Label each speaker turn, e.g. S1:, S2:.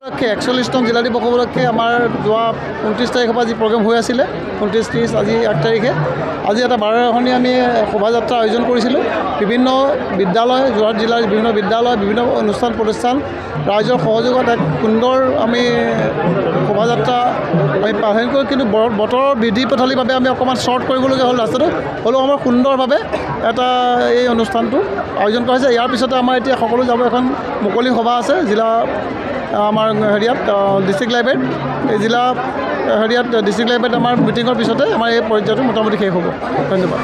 S1: 41তম জিলা দিৱস উপলক্ষে আমাৰ যোৱা 29 তাৰিখৰ পৰা যি প্ৰগ্ৰেম হৈ আছিলে 29, 30 আজি 8 তাৰিখে আজি এটা 12খনি আমি শোভাযাত্ৰা আয়োজন কৰিছিলোঁ। বিভিন্ন বিদ্যালয়, যোৰহাট জিলাৰ বিভিন্ন বিদ্যালয়, বিভিন্ন অনুষ্ঠান প্ৰতিষ্ঠান ৰাইজৰ সহযোগত এক সুন্দৰ আমি শোভাযাত্ৰা আমি পালন কৰি, কিন্তু বতৰৰ বিধি পথালিৰ বাবে আমি অকণমান শ্বৰ্ট কৰিবলগীয়া হ'ল ৰাস্তাটো। হ'লেও আমাৰ সুন্দৰভাৱে এটা এই অনুষ্ঠানটো আয়োজন কৰা হৈছে। ইয়াৰ পিছতে আমাৰ এতিয়া সকলো যাব এখন মুকলি সভা আছে জিলা আমাৰ হেৰিয়াত ডিষ্ট্ৰিক্ট লাইব্ৰেৰীত। এই জিলা হেৰিয়াত ডিষ্ট্ৰিক্ট লাইব্ৰেৰীত আমাৰ মিটিঙৰ পিছতে আমাৰ এই পৰ্যায়টো মোটামুটি শেষ হ'ব। ধন্যবাদ।